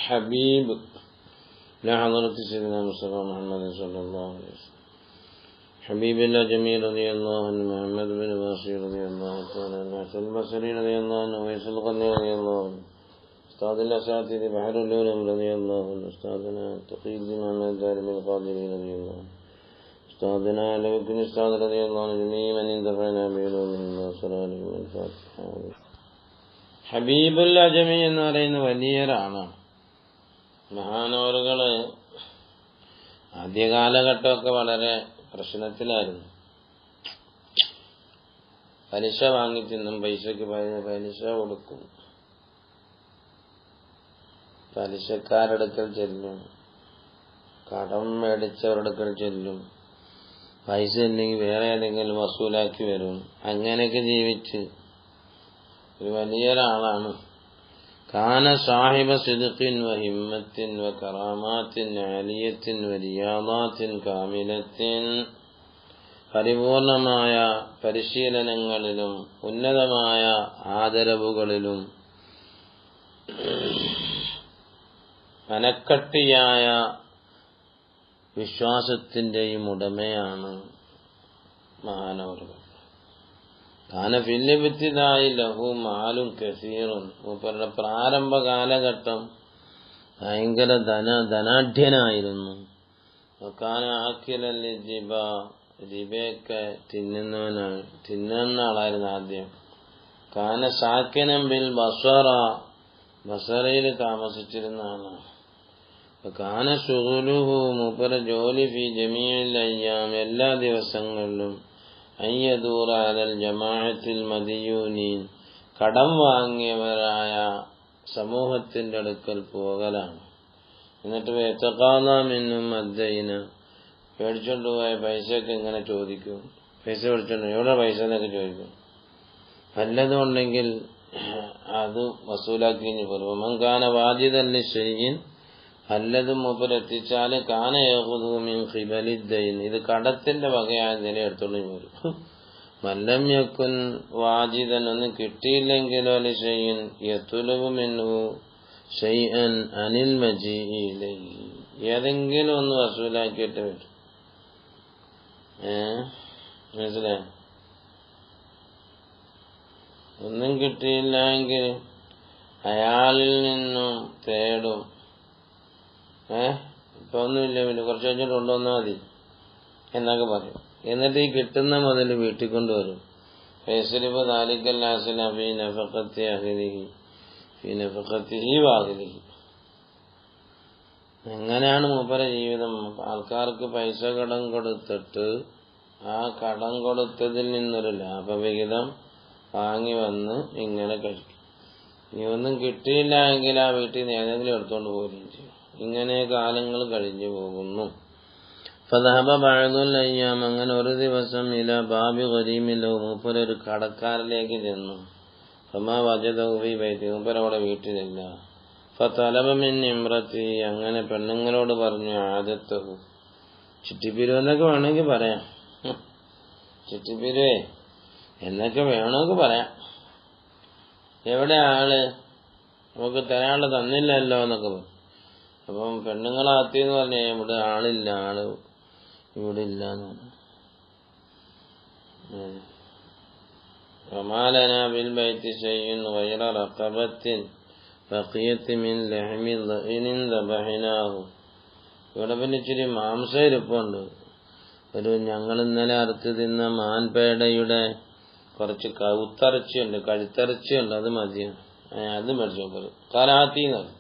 حبيب لحضرة سيدنا مصطفى محمد صلى الله عليه وسلم. حبيب الله جميل رضي الله عنه، محمد بن بصير رضي الله تعالى عنه، حسن البصري رضي الله عنه، ويس القرني رضي الله عنه، أستاذ الأساتذة بحر العلوم رضي الله عنه، أستاذنا تقي الدين محمد دارمي القادري رضي الله عنه، أستاذنا علي بن أستاذ رضي الله عنه، جميع من انتفعنا بعلومهم وأسرارهم الفاتحة. ഹബീബുൽ അജമി എന്ന് പറയുന്ന വലിയൊരാളാണ്. മഹാനവറുകള് ആദ്യകാലഘട്ടമൊക്കെ വളരെ പ്രശ്നത്തിലായിരുന്നു. പലിശ വാങ്ങി തിന്നും, പൈസക്ക് പലിശ കൊടുക്കും, പലിശക്കാരടുക്കൽ ചെല്ലും, കടം മേടിച്ചവരടുക്കൽ ചെല്ലും, പൈസ ഇല്ലെങ്കിൽ വേറെ ഏതെങ്കിലും വസൂലാക്കി വരും. അങ്ങനെയൊക്കെ ജീവിച്ച് ഒരു വലിയൊരാളാണ്. കാന സാഹിബ സിദ്ഖിൻ വ ഹിമ്മത്തിൻ വ കറാമാത്തിൻ ആലിയത്തിൻ വ റിയാദാത്തിൻ കാമിലത്തിൻ, പരിപൂർണമായ പരിശീലനങ്ങളിലും ഉന്നതമായ ആദരവുകളിലും മനക്കട്ടിയായ വിശ്വാസത്തിന്റെയും ഉടമയാണ് മഹാനവറുകൾ. കാന ഫില്ലിബ്തിദാഇ ലഹു മാലും കസീറുൻ, മൂപ്പരുടെ പ്രാരംഭ കാലഘട്ടം ഭയങ്കര ധനാഢ്യനായിരുന്നു. കാന ആക്കിലൽ ജിബ, റിബയൊക്കെ തിന്നുന്ന ആളായിരുന്നു ആദ്യം. കാന സാക്കിനം ബിൽ ബസറ, ബസറയിൽ താമസിച്ചിരുന്ന ആളാണ്. കാന ശുഗുലുഹു, മൂപ്പര ജോലി ഫി ജമീഇൽ അയ്യാം, എല്ലാ ദിവസങ്ങളിലും അയ്യദൂറ അലൽ ജമാഅത്തിൽ മദിയൂനീൻ, കടം വാങ്ങിയവരായ സമൂഹത്തിന്റെ അടുക്കൽ പോകലാണ്. എന്നിട്ട് എത്തക്കാന്നാമെന്നും അദ്ദൈന, പേടിച്ചോണ്ടുപോയ പൈസയൊക്കെ ഇങ്ങനെ ചോദിക്കും. പൈസ പേടിച്ചോണ്ട് എവിടെ പൈസ എന്നൊക്കെ ചോദിക്കും. വല്ലതും ഉണ്ടെങ്കിൽ അത് വസൂലാക്കി കഴിഞ്ഞ് പോലും. മങ്കാന വാജിദല്ലി ശൈഇൻ, വല്ലതും മൂപ്പരെത്തിച്ചാല് കാന യഖുദു മിൻ ഖിബലിദ്ദൈൻ, ഇത് കടത്തിന്റെ വകയായ നില എടുത്തോണ്ട് വരും. മല്ലം യകുൻ വാജിദൻ, ഒന്നും കിട്ടിയില്ലെങ്കിലോ ലിശൈഇൻ യത്ലുബു മിൻഹു ശൈഅൻ അനിൽ മജീഇ ഇലൈഹി, ഏതെങ്കിലും ഒന്ന് വസൂലാക്കിയിട്ട് വരും. മനസ്സിലായോ? ഒന്നും കിട്ടിയില്ല എങ്കിൽ അയാളിൽ നിന്നും തേടും. ഇപ്പൊ ഒന്നുമില്ല, പിന്നെ കുറച്ച് കഴിഞ്ഞിട്ട് കൊണ്ടുവന്നാൽ മതി എന്നൊക്കെ പറയും. എന്നിട്ട് ഈ കിട്ടുന്ന മുതൽ വീട്ടിൽ കൊണ്ടുവരും. ഫൈസലിബ് ദാലിക്കല്ലാസിന ഫീ നഫഖത്തി അഹ്ലിഹി ഫീ നഫഖത്തിഹി വഅഹ്ലിഹി. എങ്ങനെയാണ് മൂപ്പര ജീവിതം? ആൾക്കാർക്ക് പൈസ കടം കൊടുത്തിട്ട് ആ കടം കൊടുത്തതിൽ നിന്നൊരു ലാഭവിഹിതം വാങ്ങി വന്ന് ഇങ്ങനെ കഴിക്കും. ഇനി ഒന്നും കിട്ടിയില്ല എങ്കിൽ ആ വീട്ടിൽ നിന്ന് ഏതെങ്കിലും എടുത്തോണ്ട് പോവുകയും ചെയ്യും. ഇങ്ങനെ കാലങ്ങൾ കഴിഞ്ഞു പോകുന്നു. ഫദഹബ ബഅദുൽ അയ്യാം, അങ്ങനെ ഒരു ദിവസം ഇലാ ബാബി ഗരീമിലോ, മൂപ്പരൊരു കടക്കാരിലേക്ക് ചെന്നു. ഫമാ വജദഹു ഫീ ബൈതി, മൂപ്പര അവിടെ വീട്ടിലില്ല. ഫതലബ മിൻ ഇംറതി, അങ്ങനെ പെണ്ണുങ്ങളോട് പറഞ്ഞു ആദത്തഹു, ചിട്ടിപ്പിരിവെന്നൊക്കെ വേണമെങ്കിൽ പറയാം, ചിട്ടിപ്പിരിവേ എന്നൊക്കെ വേണമെങ്കിൽ പറയാം. എവിടെ ആള്, നമുക്ക് തരാനുള്ള തന്നില്ലല്ലോ എന്നൊക്കെ പറയും. അപ്പം പെണ്ണുങ്ങളാത്തിന്ന് പറഞ്ഞ ഇവിടെ ആളില്ല, ആള് ഇവിടെ ഇല്ലാന്ന് പറഞ്ഞു. വമാലനാ ബിൽ ബൈത്തി ശൈഉൻ ഗൈറ റഖബത്തിൻ ബഖിയത്തി മിൻ ലഹ്മി ദഇനിൻ ദബഹനാഹു, ഇവിടെ പിന്നെ ഇച്ചിരി മാംസം ഇരിപ്പുണ്ട്. ഒരു ഞങ്ങൾ ഇന്നലെ അറുത്ത് തിന്ന മാൻപേടയുടെ കുറച്ച് കൗത്തിറച്ചിയുണ്ട്, കഴുത്തിറച്ചിയുണ്ട്, അത് മതിയാണ്, അത് മേടിച്ചോ പറയും. കലാത്തിന്ന് പറയും,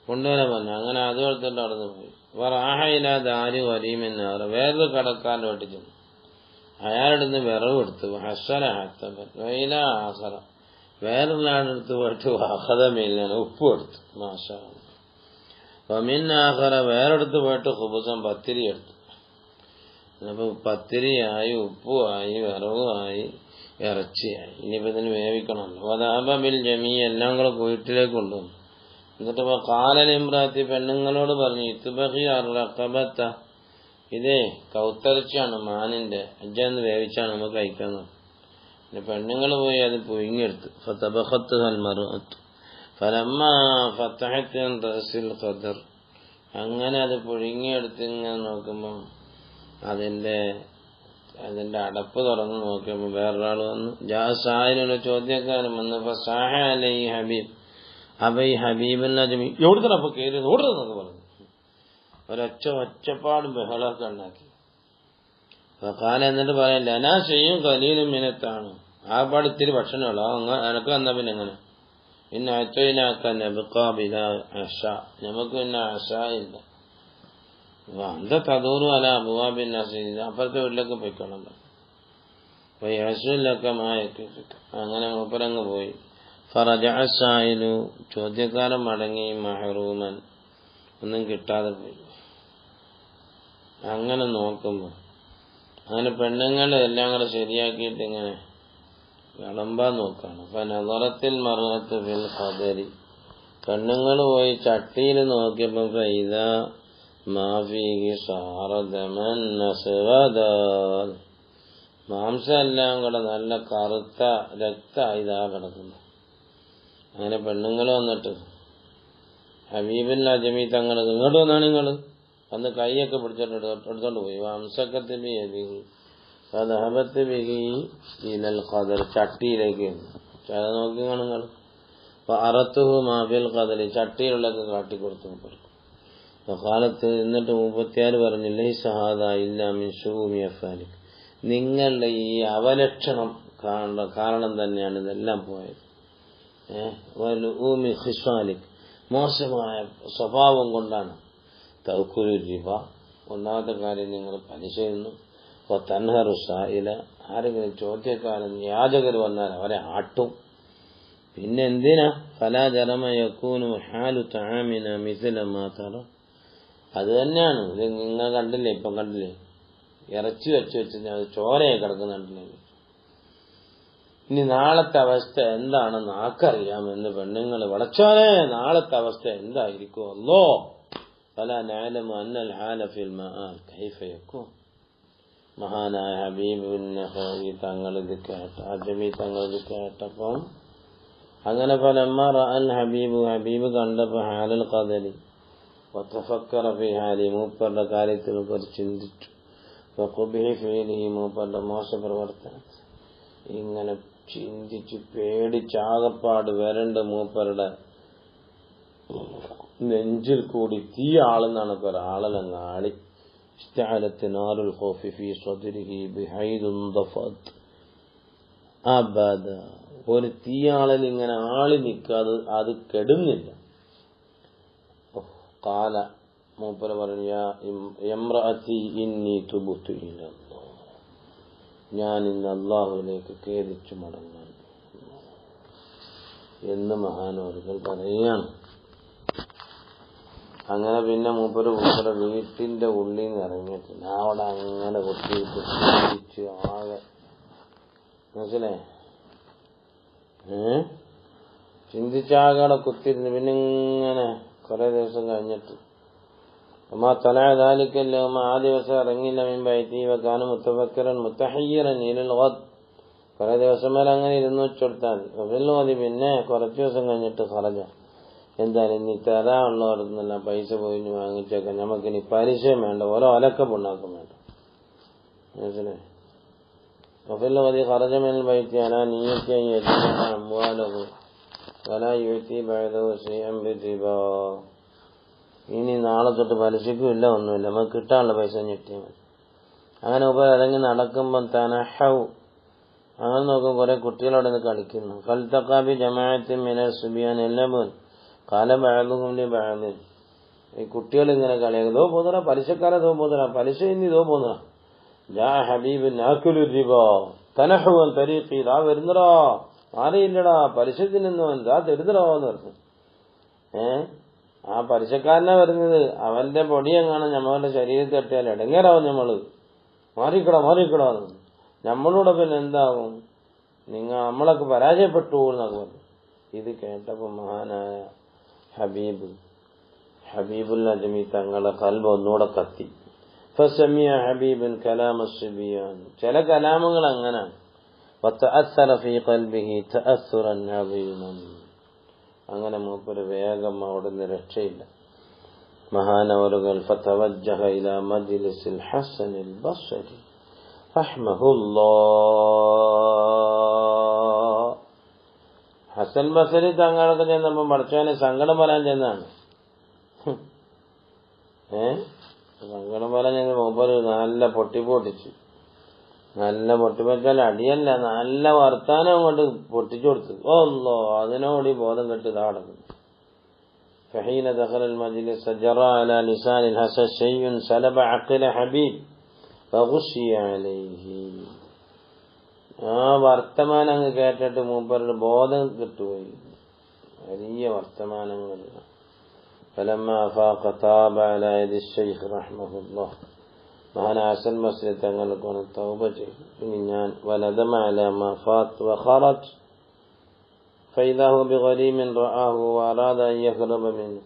കൊണ്ടുവരാൻ പറഞ്ഞു. അങ്ങനെ അത് എടുത്തിട്ട് അവിടെ പോയി. വറാഹയില ദാരി വരീമെന്നാറ്, വേറൊരു കടക്കാരൻ്റെ വീട്ടിൽ ചെന്നു. അയാളെടുത്ത് വിറവ് എടുത്തു. ഹസന ഹത്തബൻ വൈല ആസറ, വേറൊരാളെടുത്ത് പോയിട്ട് വഹദമില്ലാണ്, ഉപ്പും എടുത്തു. മാഷാ. വമിന്നാഹറ, വേറെടുത്ത് പോയിട്ട് ഖുബൂസൻ, പത്തിരി എടുത്തു. അപ്പൊ പത്തിരിയായി, ഉപ്പുമായി, വിറവുമായി, ഇറച്ചിയായി. ഇനിയിപ്പോ ഇതിന് വേവിക്കണമല്ലോ. വദഅബിൽ ജമീ, എല്ലാം കൂടെ വീട്ടിലേക്ക് കൊണ്ടുവന്നു. എന്നിട്ട് ഖാലൽ ഇംറാത്തി, പെണ്ണുങ്ങളോട് പറഞ്ഞു, ഇത്ബഖി അർറഖബത, ഇതേ കൗത്തറച്ചിയാണ്, മാനിന്റെ അജ്ജന്ന് വേവിച്ചാണ് നമുക്ക് കഴിക്കുന്നത്. പിന്നെ പെണ്ണുങ്ങൾ പോയി അത് പുഴുങ്ങിയെടുത്ത്. ഫതബഖത്തുഹൽ മർഅത്ത്, ഫലമ്മാ ഫതഹത് അൻ റഅസിൽ ഖദർ, അങ്ങനെ അത് പുഴുങ്ങിയെടുത്ത് ഇങ്ങനെ നോക്കുമ്പം അതിന്റെ അടപ്പ് തുറന്ന് നോക്കിയപ്പോൾ വേറൊരാൾ വന്നു. ജാസായിലുള്ള ചോദ്യക്കാരൻ വന്നു. ഫസാഹ അലൈഹി ഹബീബ്, അപ്പൊ ഈ ഹബീബിന്റെ അജ്മി എവിടുത്തപ്പോ കയറി ഓടുന്നൊക്കെ പറഞ്ഞു. ഒച്ചപ്പാടും ബഹളമൊക്കെ ഉണ്ടാക്കി. കാലം എന്നിട്ട് പറയല്ല, അനാ ചെയ്യും കലീലും മിനത്താണ്, ആ പാട് ഇത്തിരി ഭക്ഷണമുള്ളൂ, എനക്ക് വന്നാ പിന്നെ എങ്ങനെ പിന്നെ നമുക്ക് പിന്നെ അഷ ഇല്ല. അന്ത തതൂറും അല അബുവാബിൻ നസീദ്, അപ്പുറത്തെ വീട്ടിലൊക്കെ പോയിക്കോണം. അപ്പൊ യസുലൊക്കെ അങ്ങനെ മൂപ്പരങ്ങ് പോയി. ഫറജഅ സായിലു, ചോദ്യക്കാരൻ മടങ്ങി. മഹറൂമൻ, ഒന്നും കിട്ടാതെ പോയി. അങ്ങനെ നോക്കുമ്പോ അങ്ങനെ പെണ്ണുങ്ങളെ എല്ലാം കൂടെ ശരിയാക്കിയിട്ട് ഇങ്ങനെ വിളമ്പാൻ നോക്കാണ്. ഫനദറത്തിൽ മർഅത്തു ഫിൽ ഖദരി, പെണ്ണുങ്ങൾ പോയി ചട്ടിയിൽ നോക്കിയപ്പോ ഫൈദാ മാ ഫീഹി സാറ ദമൻ അസ്വദാ, മാംസം എല്ലാം കൂടെ നല്ല കറുത്ത രക്തമായി ഇതാ കിടക്കുന്നു. അങ്ങനെ പെണ്ണുങ്ങൾ വന്നിട്ട് ഹബീബിൻ അജ്മി തങ്ങൾ ഇങ്ങോട്ട് വന്നാണ് നിങ്ങൾ അന്ന് കൈയൊക്കെ പിടിച്ചിട്ട് എടുത്തോണ്ട് പോയി. വംസക്കത്ത് ബിയദിഹി ഫദഹബത്ത് ബിഹി ഇലൽ ഖദർ, ചട്ടിയിലേക്ക് അത് നോക്കി നിങ്ങൾ. അറത്തുഹു മാഫിൽ ഖദരി, ചട്ടിയിലുള്ളൊക്കെ കാട്ടിക്കൊടുത്തു. കാലത്ത് എന്നിട്ട് 36 പറഞ്ഞു, ലൈസ ഹാദാ ഇല്ലാ മിൻ ശൂമി അഫ്ആലിക്, നിങ്ങളുടെ ഈ അവലക്ഷണം കാരണം തന്നെയാണ് ഇതെല്ലാം പോയത്. വലൂമി ഖിസ്വാലിക്, മോശമായ സ്വഭാവം കൊണ്ടാണ്. തൗക്കുലു റിബ, ഒന്നാമത്തെ കാര്യം നിങ്ങൾ പലിശ ചെയ്യുന്നു. തൻഹറു സായില, ആരെങ്കിലും ചോദ്യക്കാരൻ യാചകർ വന്നാൽ അവരെ ആട്ടും. പിന്നെ എന്തിനാ ഫലാ ജറമ യകൂനു ഹാലു തആമിന മിസ്ല മാ തറ, അത് തന്നെയാണ് ഇത്. നിങ്ങൾ കണ്ടില്ലേ, ഇപ്പം കണ്ടില്ലേ ഇറച്ചി വെച്ച് അത് ചോരയായി കിടക്കുന്നുണ്ടല്ലേ. ഇനി നാളത്തെ അവസ്ഥ എന്താണെന്ന് ആർക്കറിയാമെന്ന് പെണ്ണുങ്ങൾ വളച്ചോനെ, നാളത്തെ അവസ്ഥ എന്തായിരിക്കും അല്ലോ. ഫലാ നഅലമു അന്നൽ ഹാല ഫിൽ മആൽ കൈഫ യകൂൻ. മഹാനായ ഹബീബ് ബിൻ നഹി തങ്ങൾ ഇത് കേട്ട, അജ്മി തങ്ങൾ ഇത് കേട്ടപ്പം അങ്ങനെ ഫലമ്മ റഅൽ ഹബീബ്, ഹബീബ് കണ്ടപ്പോൾ ഹാലൽ ഖദരി വതഫക്കറ ഫീ ഹാലി, മൂപ്പറുടെ കാര്യത്തിൽ കുറിച്ച് ചിന്തിച്ചു. വഖുബിഹി ഫീലിഹി, മൂപ്പറുടെ മോശപ്രവർത്തനം ഇങ്ങനെ ചിന്തിച്ച് പേടിച്ചാകപ്പാട് വരണ്ട മൂപ്പറുടെ നെഞ്ചിൽ കൂടി തീ ആളുന്നാണ് ഒരാളലങ്ങ് ആളി. ഇസ്തഅലത്ത് നാറുൽ ഖൗഫി ഫീ സദ്രിഹി ബിഹൈദുൻ ദഫത് അബദ, ഒരു തീയാളൽ ഇങ്ങനെ ആളി നിൽക്കാതെ അത് കെടുന്നില്ല. ഖാല, മൂപ്പര് പറഞ്ഞു, യാ ഇംറഅതി ഇന്നി തുബ്തു ഇലല്ലാഹ്, ഞാൻ ഇന്ന് അല്ലാഹുവിലേക്ക് ഖേദിച്ചു മടങ്ങാൻ എന്ന് മഹാനവറുകൾ പറയുകയാണ്. അങ്ങനെ പിന്നെ മൂപ്പര് വീട്ടിന്റെ ഉള്ളിൽ നിന്ന് ഇറങ്ങിയിട്ടില്ല. അവിടെ അങ്ങനെ കുത്തിയിട്ട് ചിന്തിച്ച് ആകെ മനസ്സിലേ ചിന്തിച്ചാകെ കുത്തിരുന്നു. പിന്നെ ഇങ്ങനെ കുറെ ദിവസം കഴിഞ്ഞിട്ട് തലതാലിക്കല്ലോ ആ ദിവസം ഇറങ്ങില്ല. മിൻബൈത്തി വകാന മുത്തഫക്കിറൻ മുത്തഹയ്യിറൻ ഇലൽ ഗദ്, കുറെ ദിവസം വരെ അങ്ങനെ ഇരുന്ന് വെച്ചെടുത്താൽ മതി. പിന്നെ കുറച്ച് ദിവസം കഴിഞ്ഞിട്ട് ഖറജ, എന്തായാലും ഇനി തരാനുള്ളവരെന്നെല്ലാം പൈസ പോയി വാങ്ങിച്ചേക്കാം, നമുക്കിനി പലിശയും വേണ്ട, ഓരോ ഒലക്ക പുണ്ണാക്കും വേണ്ട. മനസ്സിലായി? വഫിൽ ഗദി ഖറജ മിനൽ ബൈത്തി അലാ നിയ്യത്തി അൻ യജ്മഅ അംവാലഹു വലാ യുഅതി ബഅദഹു ശൈഅൻ ബിറിബാ, ഇനി നാളെ തൊട്ട് പലിശയ്ക്കും ഇല്ല, ഒന്നുമില്ല, നമുക്ക് കിട്ടാനുള്ള പൈസ ഞെട്ടിയാൽ മതി. അങ്ങനെ ഇറങ്ങി നടക്കുമ്പം തനഹൗ, അങ്ങനെ നോക്കും കുറെ കുട്ടികളവിടെ നിന്ന് കളിക്കുന്നു. ഫൽതഖാബി ജമാഅത്തിൻ മിനൽ സുബിയാൻ എല്ലബുൻ ഖാല ബഅദുഹും ലി ബഅദിൻ, ഈ കുട്ടികൾ ഇങ്ങനെ കളിയാക്കും, ദോ പോന്നടാ പലിശക്കാരെ, ദോ പോന്നടാ പലിശ, ഇനി ദോ പോന്നടാ. ജാ ഹബീബിൻ ആകുലു റിബാ തനഹു അൻ തരീഖി, ദാ വരുന്നടാ, മാറിയില്ലടാ പലിശ തിന്നുന്നവൻ, ദാ തരുന്നടാ എന്ന് പറഞ്ഞു. ആ പലിശക്കാരനാ വരുന്നത്, അവന്റെ പൊടിയെങ്ങാണ് നമ്മളുടെ ശരീരത്തിൽ തട്ടിയാൽ ഇടങ്ങേറാവും, നമ്മള് മാറിക്കടാ മാറിക്കടാ. നമ്മളൂടെ പിന്നെ എന്താവും, നമ്മളൊക്കെ പരാജയപ്പെട്ടു എന്നൊക്കെ പറഞ്ഞു. ഇത് കേട്ടപ്പോ മഹാനായ ഹബീബുൽ അജ്മി തങ്ങളെ ഖൽബ് ഒന്നുകൂടെ കത്തി. ഫസമിയ ഹബീബൻ കലാമ സുബിയാൻ, ചില കലാമുകൾ അങ്ങനാണ്. വതഅസ്സറ ഫീ ഖൽബിഹി തഅസ്സുറൻ അദീമൻ, അങ്ങനെ മൂപ്പര് വേഗം അവിടുന്ന് രക്ഷയില്ല. മഹാനവറുകൾ ഫതവജ്ജഹ ഇലാ മജ്ലിസിൽ ഹസനിൽ ബസ്രി റഹ്മഹുല്ലാഹ്. ഹസൻ ബസ്രി തങ്ങൾക്ക് ചെന്നപ്പോൾ പടച്ചോനെ സങ്കടം പറയാൻ ചെന്നാണ്. സങ്കടം പറയാൻ ചെന്ന് മൂപ്പര് നല്ല പൊട്ടിപ്പൊട്ടിച്ചു. നല്ല പൊട്ടിപ്പൊച്ചാൽ അടിയല്ല, നല്ല വർത്താനം കൊണ്ട് പൊട്ടിച്ചു കൊടുത്തു. അല്ലോ അതിനോട് ബോധം കെട്ട് ഇതാടക്കുന്നു. فحين دخل المجلس جرى على لسان الحسن شيء سلب عقل حبيب فغشي عليه. ആ വർത്തമാനം അങ്ങ് കേട്ടിട്ട് മൂപ്പരുടെ ബോധം കിട്ടുപോയി. വലിയ വർത്തമാനങ്ങൾ. فلما أفاق تاب على يد الشيخ رحمه الله. മഹാൻ ഹസൻ ബസ്രി തങ്ങൾക്ക് തൗബ ചെയ്തു. ഇനി ഞാൻ വനദമ അലാ മാ ഫാത്ത് വഖറജ فإذا هو بغريم رآه وأراد أن يهرب منه.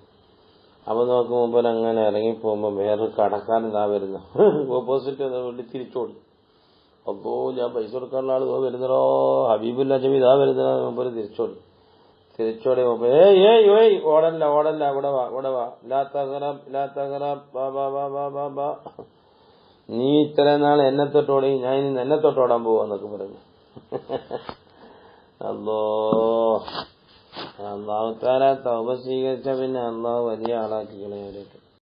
അവൻ നോക്കുമ്പോൾ അങ്ങനെ ഇറങ്ങിപ്പോകുമ്പോ വേറെ കടക്കാരൻ ഇതാ വരുന്നു. ഓപ്പോസിറ്റ് വേണ്ടി തിരിച്ചോടി. അപ്പോ ഞാൻ പൈസ കൊടുക്കാനുള്ള ആൾ വരുന്നോ, ഹബീബുല്ല ജമി ഇതാ വരുന്നോ, മൂപ്പര് തിരിച്ചോടി. ഓടല്ല ഇവിടെ വാ ലാ തഗ്റബ് ബാ. നീ ഇത്ര നാൾ എന്നെ തൊട്ടോടി, ഞാൻ ഇനി എന്നെ തൊട്ടോടാൻ പോവാന്നൊക്കെ പറഞ്ഞു. അല്ലാഹു തആല തൗബ സ്വീകരിച്ച പിന്നെ അല്ലാഹു വലിയ ആളാക്കി കളയാനായിട്ട്.